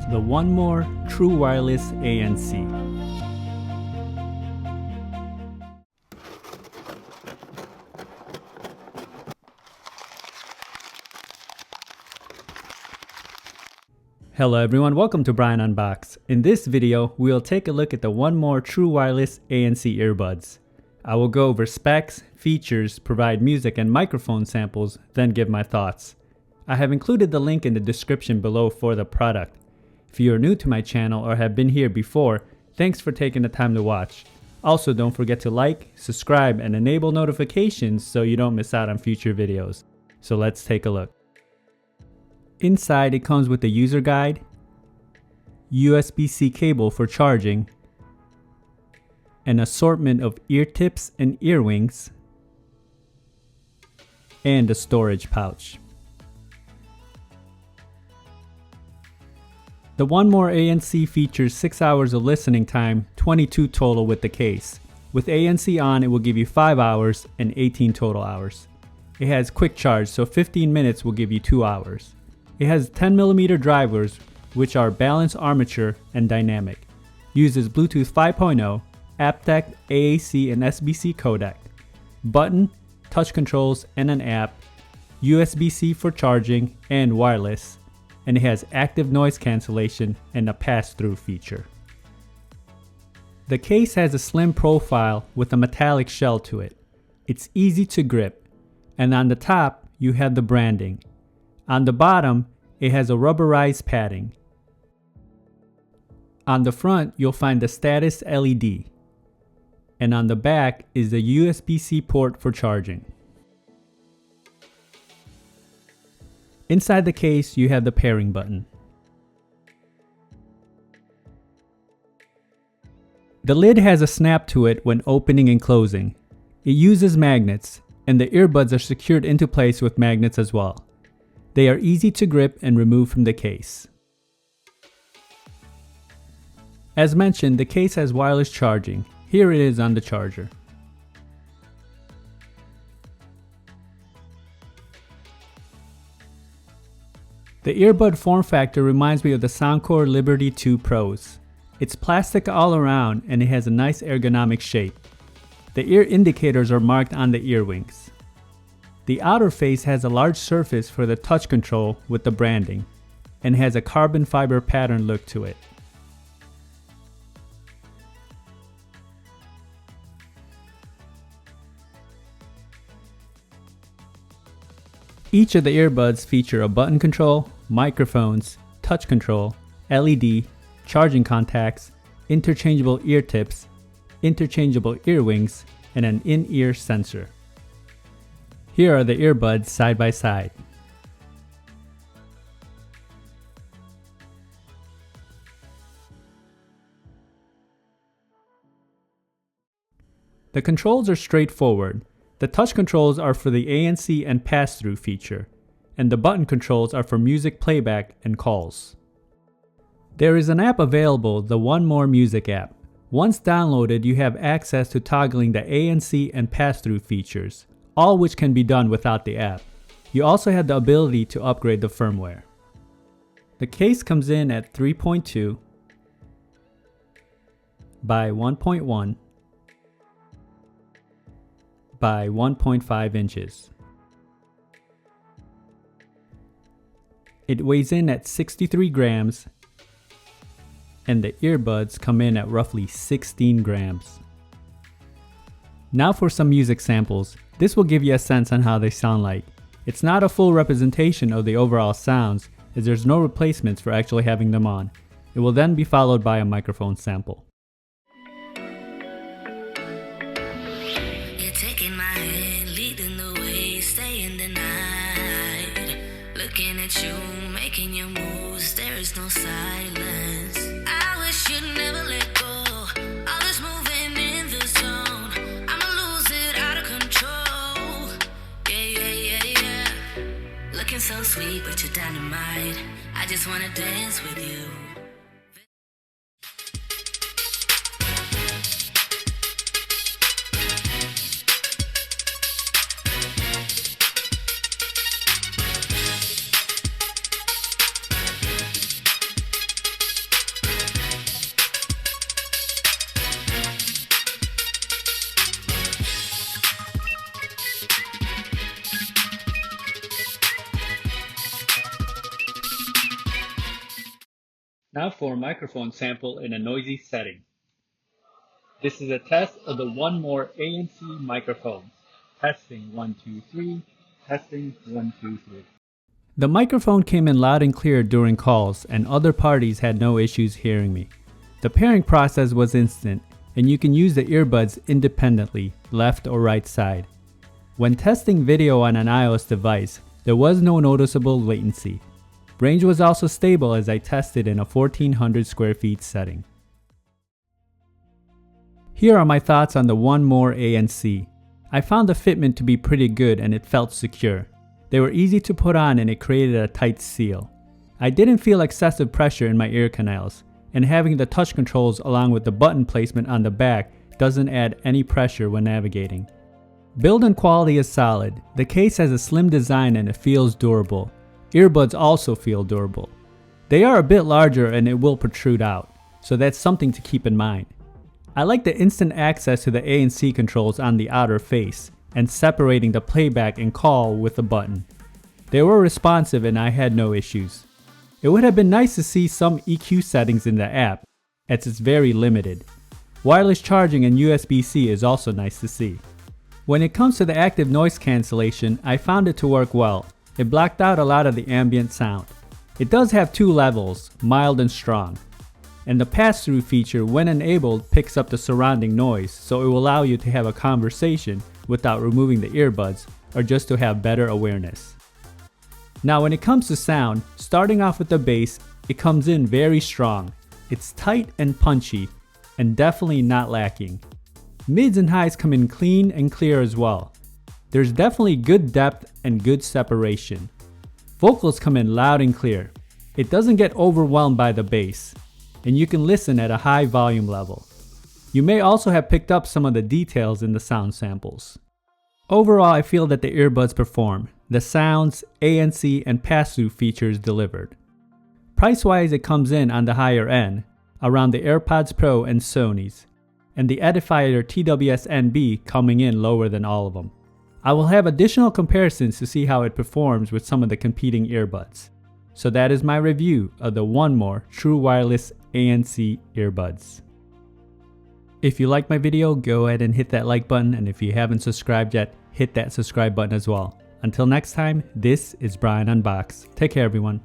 the One More True Wireless ANC. Hello everyone, welcome to Brian Unboxed. In this video, we'll take a look at the One More True Wireless ANC earbuds. I will go over specs, features, provide music and microphone samples, then give my thoughts. I have included the link in the description below for the product. If you are new to my channel or have been here before, thanks for taking the time to watch. Also, don't forget to like, subscribe, and enable notifications so you don't miss out on future videos. So let's take a look. Inside, it comes with a user guide, USB-C cable for charging, an assortment of ear tips and ear wings, and a storage pouch. The One More ANC features 6 hours of listening time, 22 total with the case. With ANC on, it will give you 5 hours and 18 total hours. It has quick charge, so 15 minutes will give you 2 hours. It has 10mm drivers, which are balanced armature and dynamic. Uses Bluetooth 5.0, aptX, AAC, and SBC codec. Button, touch controls, and an app. USB-C for charging and wireless. And it has active noise cancellation and a pass-through feature. The case has a slim profile with a metallic shell to it. It's easy to grip, and on the top you have the branding. On the bottom it has a rubberized padding. On the front you'll find the status LED, and on the back is the USB-C port for charging. Inside the case, you have the pairing button. The lid has a snap to it when opening and closing. It uses magnets, and the earbuds are secured into place with magnets as well. They are easy to grip and remove from the case. As mentioned, the case has wireless charging. Here it is on the charger. The earbud form factor reminds me of the Soundcore Liberty 2 Pros. It's plastic all around and it has a nice ergonomic shape. The ear indicators are marked on the ear wings. The outer face has a large surface for the touch control with the branding and has a carbon fiber pattern look to it. Each of the earbuds feature a button control, microphones, touch control, LED, charging contacts, interchangeable ear tips, interchangeable ear wings, and an in-ear sensor. Here are the earbuds side by side. The controls are straightforward. The touch controls are for the ANC and pass-through feature, and the button controls are for music playback and calls. There is an app available, the One More Music app. Once downloaded, you have access to toggling the ANC and pass-through features, all which can be done without the app. You also have the ability to upgrade the firmware. The case comes in at 3.2 by 1.1 by 1.5 inches. It weighs in at 63 grams and the earbuds come in at roughly 16 grams. Now for some music samples. This will give you a sense on how they sound like. It's not a full representation of the overall sounds as there's no replacements for actually having them on. It will then be followed by a microphone sample. Taking my hand, leading the way, staying the night. Looking at you, making your moves, there is no silence. I wish you'd never let go. All this moving in the zone, I'ma lose it out of control. Yeah. Looking so sweet, but you're dynamite. I just wanna dance with you. Now for a microphone sample in a noisy setting. This is a test of the One More ANC microphones. Testing 1, 2, 3. Testing 1, 2, 3. The microphone came in loud and clear during calls, and other parties had no issues hearing me. The pairing process was instant, and you can use the earbuds independently, left or right side. When testing video on an iOS device, there was no noticeable latency. Range was also stable as I tested in a 1400 square feet setting. Here are my thoughts on the One More ANC. I found the fitment to be pretty good and it felt secure. They were easy to put on and it created a tight seal. I didn't feel excessive pressure in my ear canals, and having the touch controls along with the button placement on the back doesn't add any pressure when navigating. Build and quality is solid. The case has a slim design and it feels durable. Earbuds also feel durable. They are a bit larger and it will protrude out, so that's something to keep in mind. I like the instant access to the ANC controls on the outer face and separating the playback and call with a button. They were responsive and I had no issues. It would have been nice to see some EQ settings in the app, as it's very limited. Wireless charging and USB-C is also nice to see. When it comes to the active noise cancellation, I found it to work well. It blocked out a lot of the ambient sound. It does have two levels, mild and strong. And the pass-through feature, when enabled, picks up the surrounding noise, so it will allow you to have a conversation without removing the earbuds or just to have better awareness. Now when it comes to sound, starting off with the bass, it comes in very strong. It's tight and punchy, and definitely not lacking. Mids and highs come in clean and clear as well. There's definitely good depth and good separation. Vocals come in loud and clear. It doesn't get overwhelmed by the bass, and you can listen at a high volume level. You may also have picked up some of the details in the sound samples. Overall, I feel that the earbuds perform. The sounds, ANC, and pass-through features delivered. Price-wise, it comes in on the higher end, around the AirPods Pro and Sony's, and the Edifier TWS-NB coming in lower than all of them. I will have additional comparisons to see how it performs with some of the competing earbuds. So that is my review of the One More True Wireless ANC earbuds. If you like my video, go ahead and hit that like button, and if you haven't subscribed yet, hit that subscribe button as well. Until next time, this is Brian Unboxed. Take care everyone.